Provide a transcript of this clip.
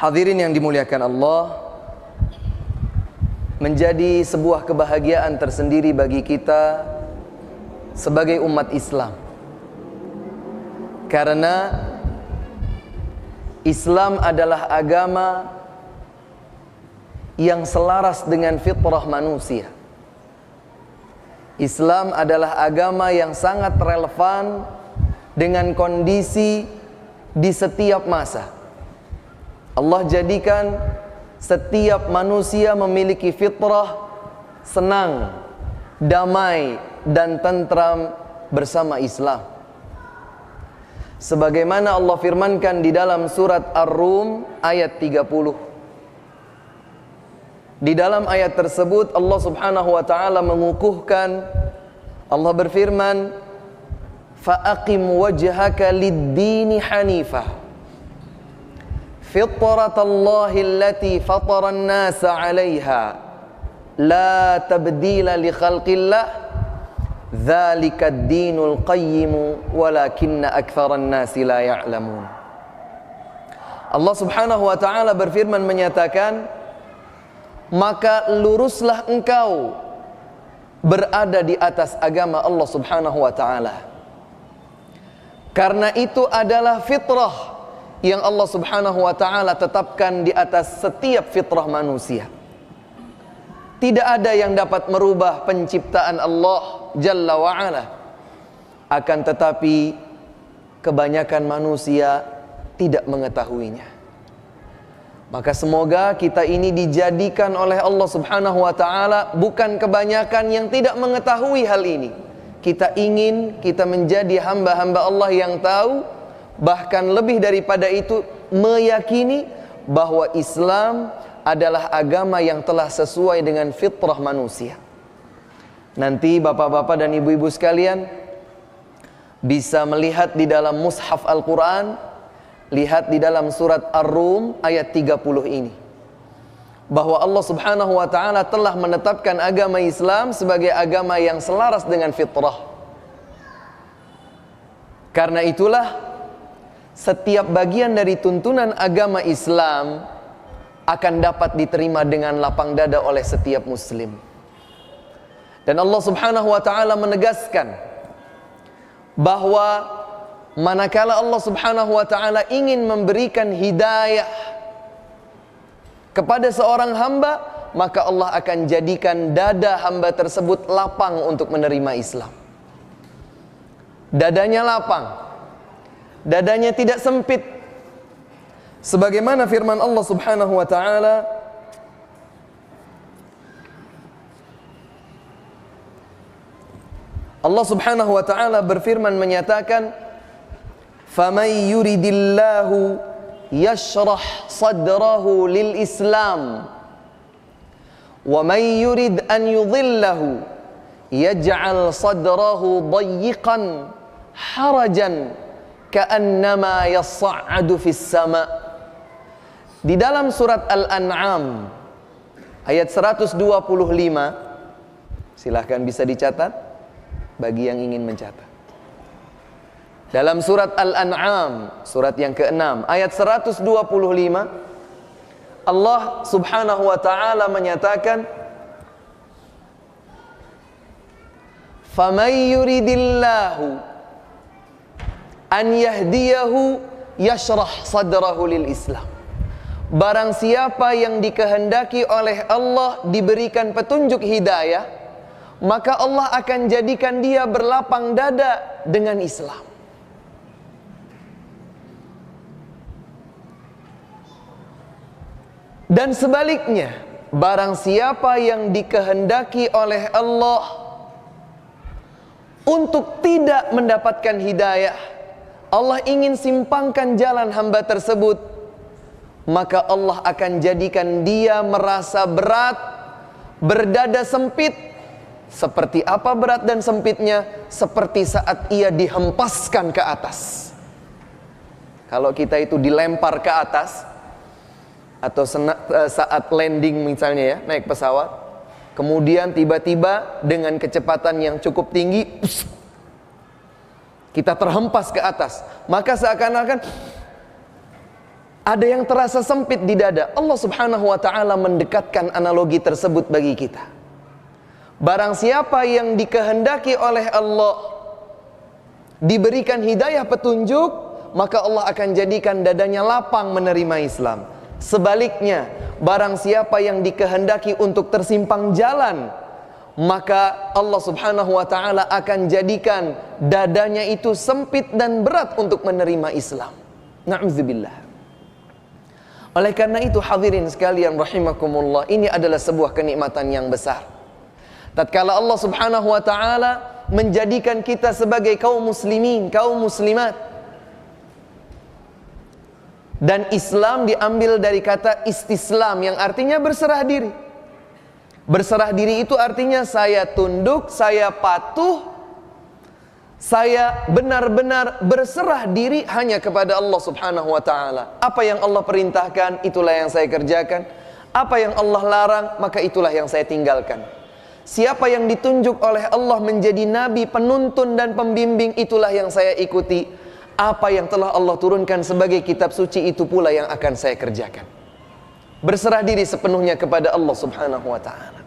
Hadirin yang dimuliakan Allah, menjadi sebuah kebahagiaan tersendiri bagi kita sebagai umat Islam, karena Islam adalah agama yang selaras dengan fitrah manusia. Islam adalah agama yang sangat relevan dengan kondisi di setiap masa. Allah jadikan setiap manusia memiliki fitrah senang, damai, dan tentram bersama Islam. Sebagaimana Allah firmankan di dalam surat Ar-Rum ayat 30. Di dalam ayat tersebut Allah Subhanahu wa taala mengukuhkan, Allah berfirman, "Fa'aqim wajhaka lid-dini hanifah, fitratallahi allati fatara an-nasa 'alaiha, la tabdila li khalqillah, dzalika ad-dinul qayyim walakinna aktsaran nasi la ya'lamun." Allah Subhanahu wa taala berfirman menyatakan, maka luruslah engkau berada di atas agama Allah Subhanahu wa taala, karena itu adalah fitrah yang Allah Subhanahu wa taala tetapkan di atas setiap fitrah manusia. Tidak ada yang dapat merubah penciptaan Allah Jalla wa Ala. Akan tetapi kebanyakan manusia tidak mengetahuinya. Maka semoga kita ini dijadikan oleh Allah Subhanahu wa taala bukan kebanyakan yang tidak mengetahui hal ini. Kita ingin kita menjadi hamba-hamba Allah yang tahu, bahkan lebih daripada itu meyakini bahwa Islam adalah agama yang telah sesuai dengan fitrah manusia. Nanti bapak-bapak dan ibu-ibu sekalian bisa melihat di dalam mushaf Al-Quran, lihat di dalam surat Ar-Rum ayat 30 ini, bahwa Allah Subhanahu wa taala telah menetapkan agama Islam sebagai agama yang selaras dengan fitrah. Karena itulah setiap bagian dari tuntunan agama Islam akan dapat diterima dengan lapang dada oleh setiap muslim. Dan Allah Subhanahu wa taala menegaskan bahwa manakala Allah Subhanahu wa taala ingin memberikan hidayah kepada seorang hamba, maka Allah akan jadikan dada hamba tersebut lapang untuk menerima Islam. Dadanya lapang, dadanya tidak sempit. Sebagaimana firman Allah Subhanahu wa taala, Allah Subhanahu wa taala berfirman menyatakan, "Faman yuridillahu yashrah sadrahu lil Islam, wa man yurid an yudhillahu yaj'al sadrahu dayyiqan harajan ka'annama yas'adu fis sama'." Di dalam surat Al-An'am ayat 125, silahkan bisa dicatat bagi yang ingin mencatat. Dalam surat Al-An'am, surat yang ke-6, ayat 125, Allah Subhanahu wa ta'ala menyatakan, "Faman yuridillahu an yahdiyahu yashrah sadrahu lil Islam." Barang siapa yang dikehendaki oleh Allah diberikan petunjuk hidayah, maka Allah akan jadikan dia berlapang dada dengan Islam. Dan sebaliknya, barang siapa yang dikehendaki oleh Allah untuk tidak mendapatkan hidayah, Allah ingin simpangkan jalan hamba tersebut, maka Allah akan jadikan dia merasa berat, berdada sempit. Seperti apa berat dan sempitnya? Seperti saat ia dihempaskan ke atas. Kalau kita itu dilempar ke atas, atau saat landing misalnya ya, naik pesawat, kemudian tiba-tiba dengan kecepatan yang cukup tinggi kita terhempas ke atas, maka seakan-akan ada yang terasa sempit di dada. Allah Subhanahu wa ta'ala mendekatkan analogi tersebut bagi kita. Barang siapa yang dikehendaki oleh Allah diberikan hidayah petunjuk, maka Allah akan jadikan dadanya lapang menerima Islam. Sebaliknya, barang siapa yang dikehendaki untuk tersimpang jalan, maka Allah Subhanahu wa ta'ala akan jadikan dadanya itu sempit dan berat untuk menerima Islam. Na'udzubillah. Oleh karena itu hadirin sekalian rahimakumullah, ini adalah sebuah kenikmatan yang besar. Tatkala Allah Subhanahu wa ta'ala menjadikan kita sebagai kaum muslimin, kaum muslimat. Dan Islam diambil dari kata istislam yang artinya berserah diri. Berserah diri itu artinya saya tunduk, saya patuh, saya benar-benar berserah diri hanya kepada Allah Subhanahu wa ta'ala. Apa yang Allah perintahkan, itulah yang saya kerjakan. Apa yang Allah larang, maka itulah yang saya tinggalkan. Siapa yang ditunjuk oleh Allah menjadi nabi, penuntun dan pembimbing, itulah yang saya ikuti. Apa yang telah Allah turunkan sebagai kitab suci, itu pula yang akan saya kerjakan. Berserah diri sepenuhnya kepada Allah Subhanahu wa ta'ala.